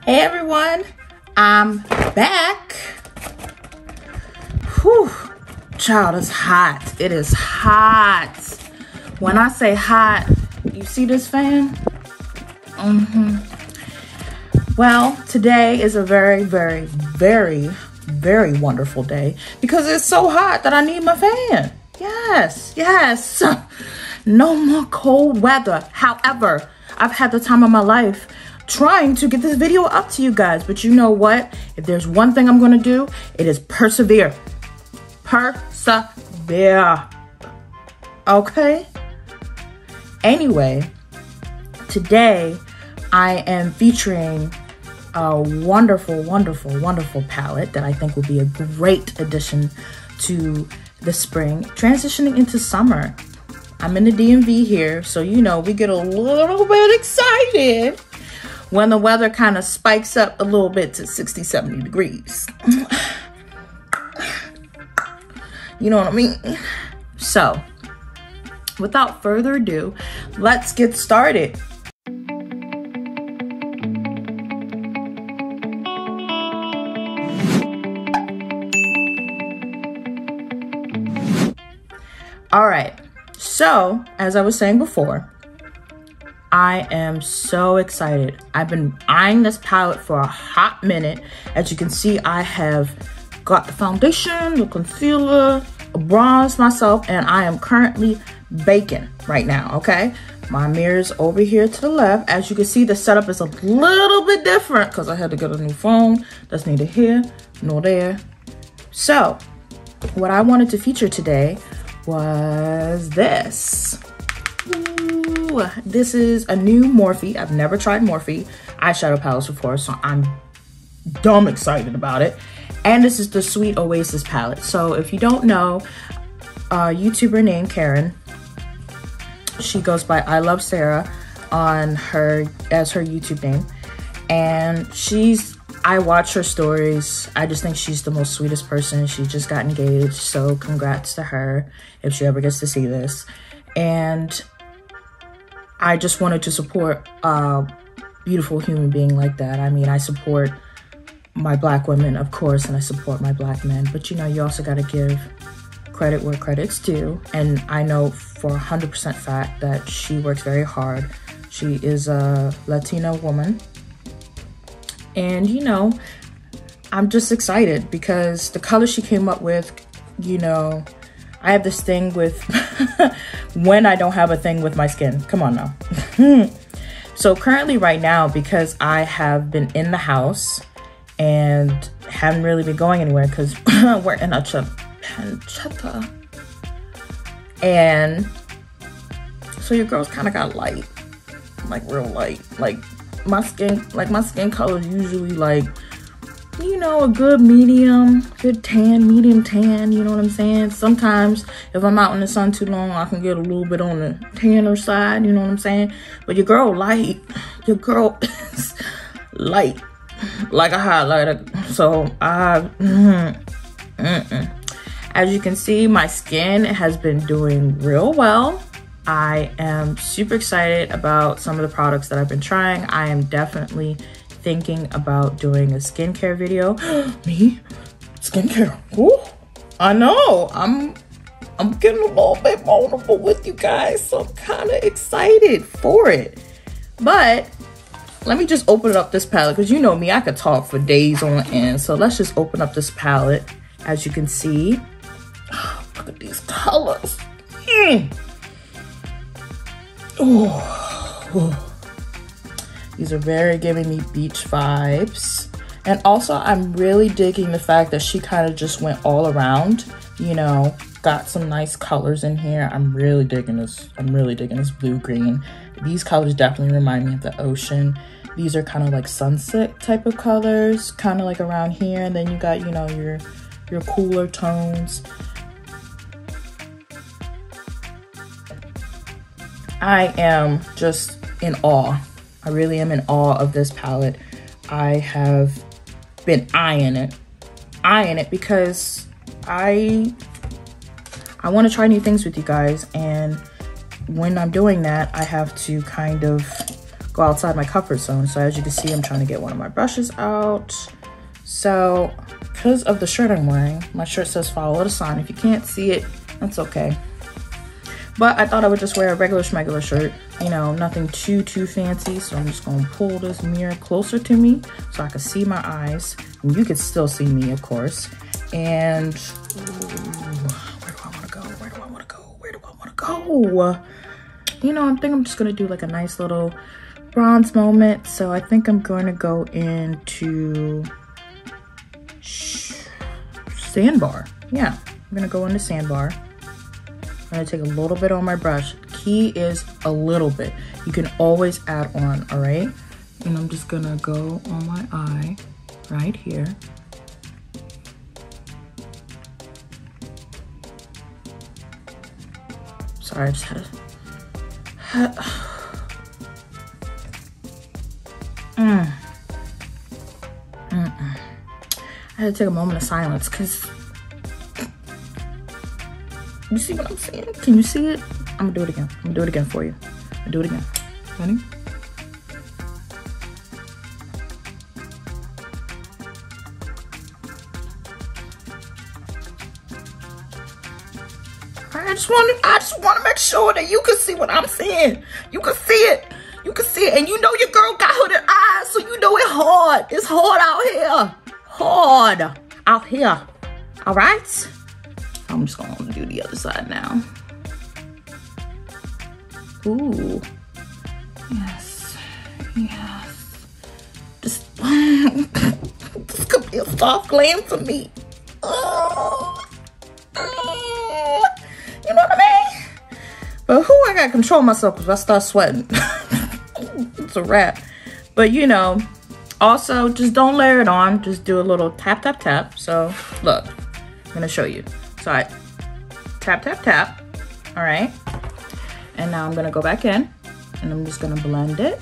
Hey everyone, I'm back. Whew, child, it's hot. It is hot. When I say hot, you see this fan? Well, today is a very, very, very, very wonderful day because it's so hot that I need my fan. Yes. No more cold weather. However, I've had the time of my life trying to get this video up to you guys, but you know what? If there's one thing I'm going to do, it is persevere. Persevere. Okay? Anyway, today I am featuring a wonderful, wonderful, wonderful palette that I think will be a great addition to the spring, transitioning into summer. I'm in the DMV here, so you know, we get a little bit excited when the weather kind of spikes up a little bit to 60, 70 degrees. You know what I mean? So, without further ado, let's get started. All right, so as I was saying before, I am so excited. I've been eyeing this palette for a hot minute. As you can see, I have got the foundation, the concealer, bronzed myself, and I am currently baking right now, okay? My mirror's over here to the left. As you can see, the setup is a little bit different because I had to get a new phone. That's neither here nor there. So, what I wanted to feature today was this. Ooh, this is a new Morphe. I've never tried Morphe eyeshadow palettes before, so I'm dumb excited about it. And this is the Sweet OASIS palette. So if you don't know, a YouTuber named Karen, she goes by I Love Sarah on as her YouTube name, and I watch her stories. I just think she's the most sweetest person. She just got engaged, so congrats to her if she ever gets to see this. And I just wanted to support a beautiful human being like that. I mean, I support my Black women, of course, and I support my Black men, but you know, you also got to give credit where credit's due. And I know for 100% fact that she works very hard. She is a Latina woman. And, you know, I'm just excited because the color she came up with, you know, I have this thing with when I don't have a thing with my skin. Come on now. So currently right now, because I have been in the house and haven't really been going anywhere because we're in a pancetta. And so your girl's kind of got light, like real light, like my skin color is usually like, you know, a good medium tan, you know what I'm saying? Sometimes if I'm out in the sun too long, I can get a little bit on the tanner side, you know what I'm saying? But your girl is light, like a highlighter. So as you can see, my skin has been doing real well. I am super excited about some of the products that I've been trying. I am definitely thinking about doing a skincare video. Me? Skincare? Ooh, I know. I'm getting a little bit vulnerable with you guys, so I'm kind of excited for it. But let me just open up this palette because you know me, I could talk for days on end. So let's just open up this palette. As you can see, oh, look at these colors. Oh, these are very giving me beach vibes. And also I'm really digging the fact that she kind of just went all around, you know, got some nice colors in here. I'm really digging this. I'm really digging this blue green. These colors definitely remind me of the ocean. These are kind of like sunset type of colors, kind of like around here. And then you got, you know, your cooler tones. I am just in awe. I really am in awe of this palette. I have been eyeing it because I want to try new things with you guys, and when I'm doing that, I have to kind of go outside my comfort zone. So as you can see, I'm trying to get one of my brushes out. So because of the shirt I'm wearing, my shirt says follow the sign. If you can't see it, that's okay. But I thought I would just wear a regular schmegular shirt, you know, nothing too fancy. So I'm just gonna pull this mirror closer to me so I can see my eyes. And you can still see me, of course. And where do I wanna go? Where do I wanna go? Where do I wanna go? You know, I think I'm just gonna do like a nice little bronze moment. So I think I'm going to go into sandbar. Yeah, I'm gonna go into sandbar. I'm gonna take a little bit on my brush. Key is a little bit. You can always add on, all right? And I'm just gonna go on my eye right here. Sorry, I just had to... I had to take a moment of silence because you see what I'm saying? Can you see it? I'm gonna do it again. I'm gonna do it again for you. I'm gonna do it again. Ready? I just want to make sure that you can see what I'm saying. You can see it. You can see it. And you know your girl got hooded eyes, so you know it's hard. It's hard out here. Hard out here. All right? I'm just going to do the other side now. Ooh. Yes. Yes. This could be a soft glam for me. You know what I mean? But I gotta control myself because I start sweating. It's a wrap. But you know, also just don't layer it on. Just do a little tap, tap, tap. So look, I'm gonna show you. So I tap, tap, tap. All right. And now I'm gonna go back in and I'm just gonna blend it.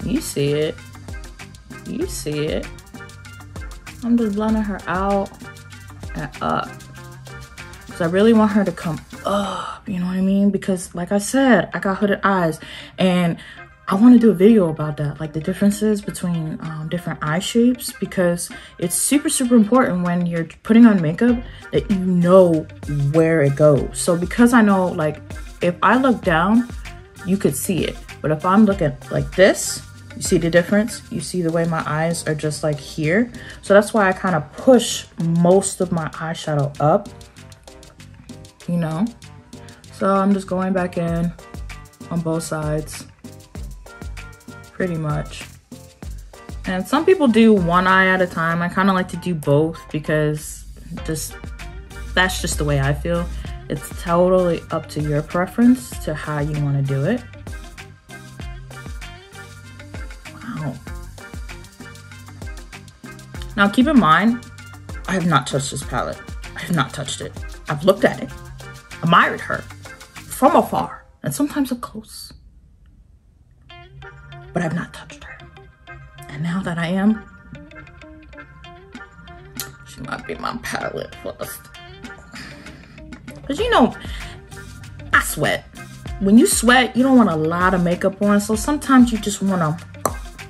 You see it. You see it. I'm just blending her out and up. I really want her to come up, you know what I mean? Because like I said, I got hooded eyes and I want to do a video about that, like the differences between different eye shapes, because it's super important when you're putting on makeup that you know where it goes. So because I know, like, if I look down, you could see it. But if I'm looking like this, you see the difference? You see the way my eyes are just like here? So that's why I kind of push most of my eyeshadow up. You know, so I'm just going back in on both sides pretty much. And some people do one eye at a time. I kind of like to do both because that's just the way I feel. It's totally up to your preference to how you want to do it. Wow. Now keep in mind, I have not touched this palette. I have not touched it. I've looked at it, admired her from afar, and sometimes up close, but I've not touched her. And now that I am, she might be my palette first. Because you know, I sweat. When you sweat, you don't want a lot of makeup on, so sometimes you just want to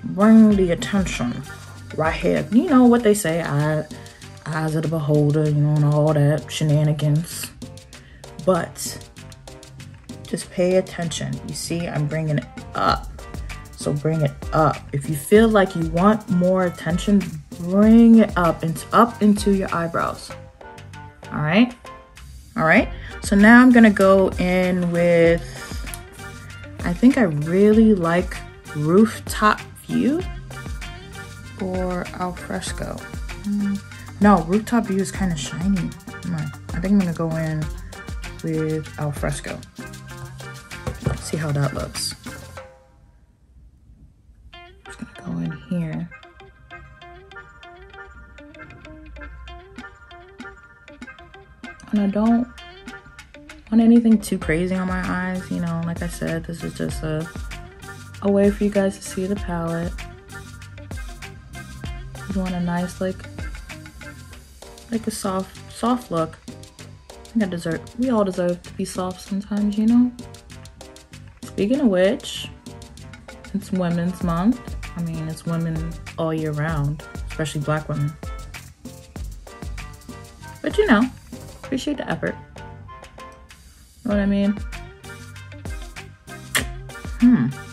bring the attention right here. You know what they say, eyes of the beholder, you know, and all that shenanigans. But just pay attention. You see, I'm bringing it up. So bring it up. If you feel like you want more attention, bring it up into your eyebrows. All right? All right? So now I'm gonna go in with, I think I really like Rooftop View or Alfresco. No, Rooftop View is kind of shiny. Come on. I think I'm gonna go in with Alfresco. See how that looks. Just gonna go in here. And I don't want anything too crazy on my eyes, you know, like I said, this is just a way for you guys to see the palette. You want a nice, like a soft look. I think we all deserve to be soft sometimes, you know? Speaking of which, It's Women's Month. I mean, it's women all year round, especially Black women. But you know, appreciate the effort. Know what I mean?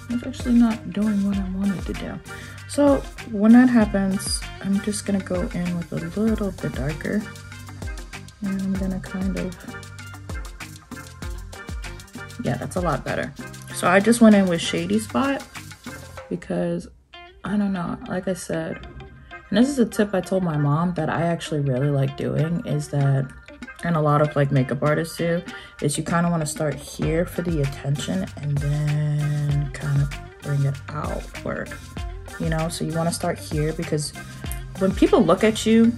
It's actually not doing what I wanted to do. So when that happens, I'm just gonna go in with a little bit darker. And I'm gonna kind of, yeah, that's a lot better. So I just went in with Shady Spot because, I don't know, like I said, and this is a tip I told my mom that I actually really like doing, is that, and a lot of like makeup artists do, is you kind of want to start here for the attention and then kind of bring it outward, you know? So you want to start here because when people look at you,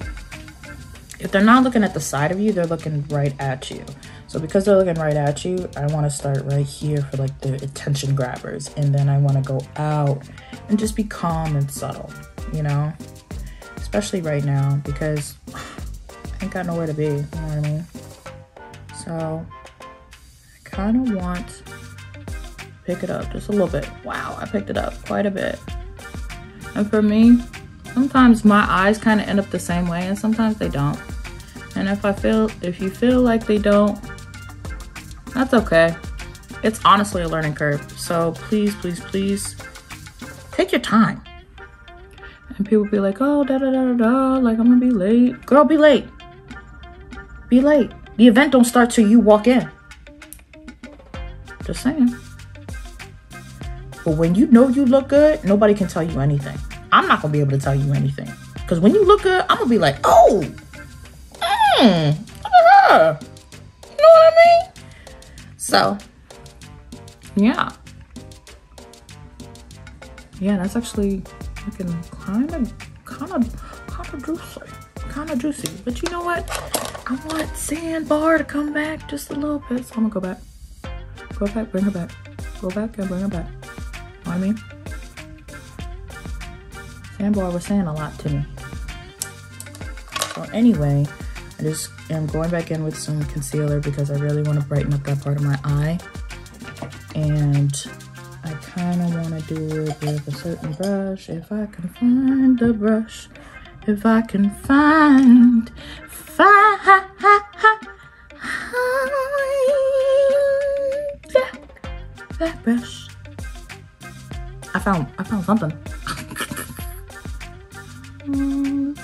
if they're not looking at the side of you, they're looking right at you. So because they're looking right at you, I want to start right here for like the attention grabbers. And then I want to go out and just be calm and subtle, you know? Especially right now because I ain't got nowhere to be, you know what I mean? So I kind of want to pick it up just a little bit. Wow, I picked it up quite a bit. And for me, sometimes my eyes kind of end up the same way and sometimes they don't. And if you feel like they don't, that's okay. It's honestly a learning curve. So please, please, please take your time. And people be like, oh, da da da da da, like I'm gonna be late. Girl, be late. Be late. The event don't start till you walk in. Just saying. But when you know you look good, nobody can tell you anything. I'm not gonna be able to tell you anything. Because when you look good, I'm gonna be like, oh, look at her. You know what I mean? So, yeah. Yeah, that's actually looking kind of juicy. But you know what? I want Sandbar to come back just a little bit. So I'm gonna go back. Go back, bring her back. Go back and bring her back. You know what I mean? Sandbar was saying a lot to me. So anyway, I just am going back in with some concealer because I really want to brighten up that part of my eye. And I kind of want to do it with a certain brush. If I can find the brush. If I can find that brush. I found something.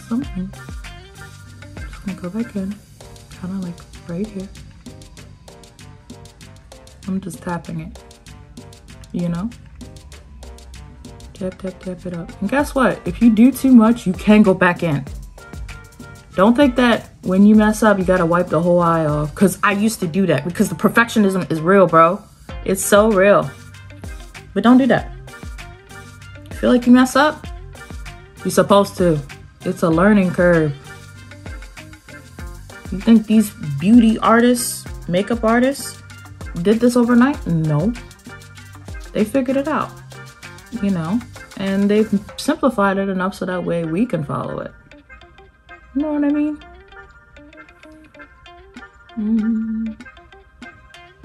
Something. Just gonna go back in, kind of like right here. I'm just tapping it, you know? Tap, tap, tap it up. And guess what? If you do too much, you can go back in. Don't think that when you mess up, you gotta wipe the whole eye off. Because I used to do that because the perfectionism is real, bro. It's so real. But don't do that. Feel like you mess up? You're supposed to. It's a learning curve. You think these beauty artists, makeup artists, did this overnight? No. They figured it out, you know? And they've simplified it enough so that way we can follow it. You know what I mean?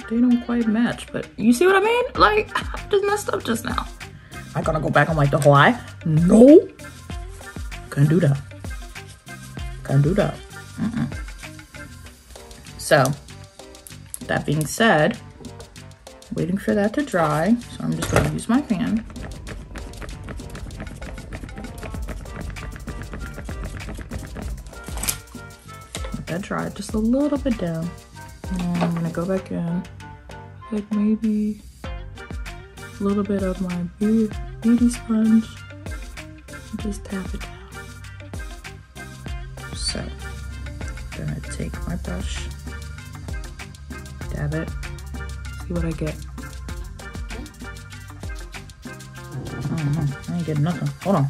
They don't quite match, but you see what I mean? Like, I just messed up just now. Am I gonna go back and wipe the whole eye? No. Can't do that. Can't do that. So, that being said, waiting for that to dry. So I'm just gonna use my fan. Let that dry just a little bit down. And I'm gonna go back in, like maybe a little bit of my beauty sponge. And just tap it down. So, I'm gonna take my brush, dab it, see what I get. I ain't getting nothing. Hold on.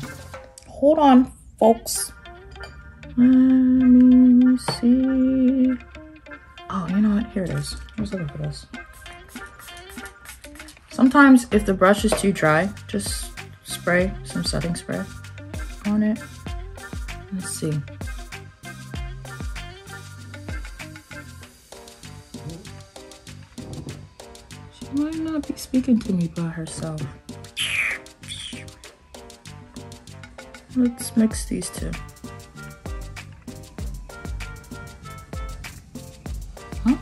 Hold on, folks. Let me see. Oh, you know what? Here it is. I was looking for this. Sometimes if the brush is too dry, just spray some setting spray on it. Let's see. She might not be speaking to me by herself. let's mix these two.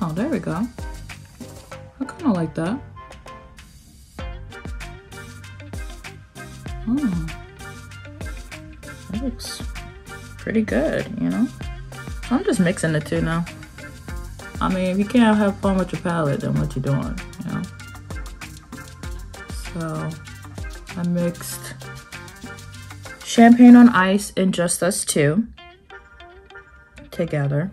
Oh, there we go. I kind of like that. Oh, that looks pretty good, you know? I'm just mixing the two now. I mean, if you can't have fun with your palette, then what you doing, you know? So, I mixed Champagne on Ice and Just Us Two together.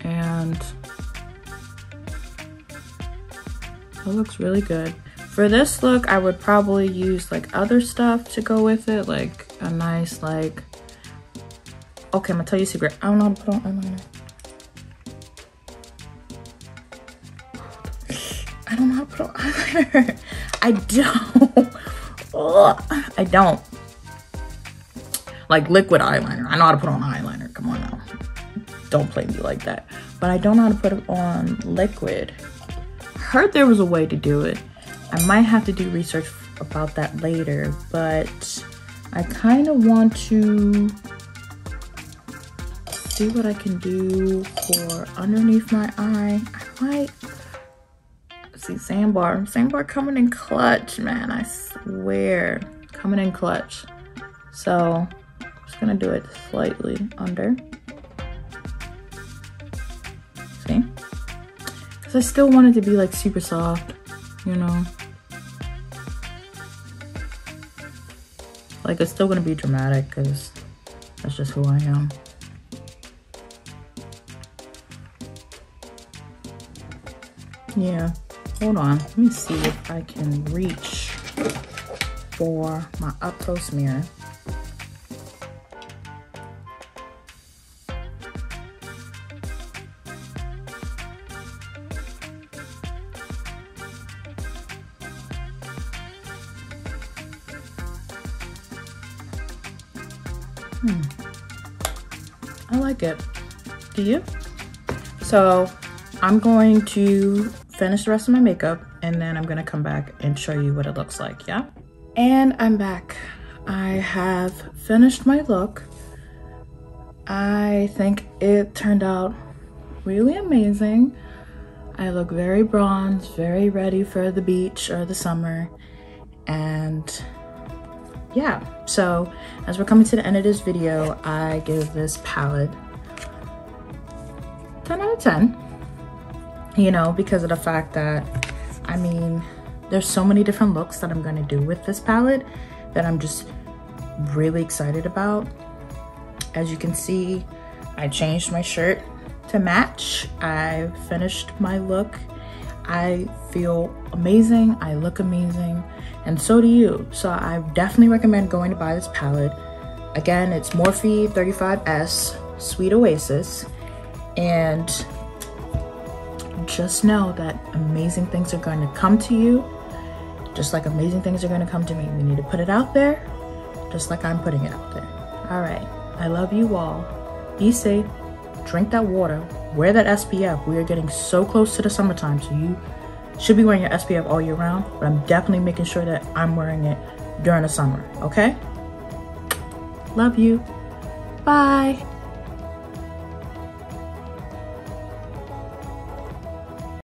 And that looks really good. For this look, I would probably use like other stuff to go with it, like a nice like, okay, I'm gonna tell you a secret. I don't know how to put on eyeliner. I don't know how to put on eyeliner. I don't. Oh, I don't. Like liquid eyeliner. I know how to put on eyeliner. Come on now. Don't play me like that. But I don't know how to put it on liquid. Heard there was a way to do it. I might have to do research about that later, but I kind of want to see what I can do for underneath my eye. I might see Sandbar. Sandbar coming in clutch, man. I swear, coming in clutch. So I'm just gonna do it slightly under. See? Because I still want it to be like super soft, you know? Like it's still gonna be dramatic because that's just who I am. Yeah, hold on. Let me see if I can reach for my up close mirror. I like it. Do you? So I'm going to finish the rest of my makeup and then I'm gonna come back and show you what it looks like, yeah? And I'm back. I have finished my look. I think it turned out really amazing. I look very bronzed, very ready for the beach or the summer. And yeah, so as we're coming to the end of this video, I give this palette 10 out of 10, you know, because of the fact that, I mean, there's so many different looks that I'm gonna do with this palette that I'm just really excited about. As you can see, I changed my shirt to match. I finished my look. I feel amazing, I look amazing, and so do you. So I definitely recommend going to buy this palette. Again, it's Morphe 35S Sweet Oasis, and just know that amazing things are going to come to you, just like amazing things are going to come to me. We need to put it out there, just like I'm putting it out there. All right, I love you all. Be safe, drink that water, wear that SPF. We are getting so close to the summertime, so you should be wearing your SPF all year round, but I'm definitely making sure that I'm wearing it during the summer, okay? Love you. Bye.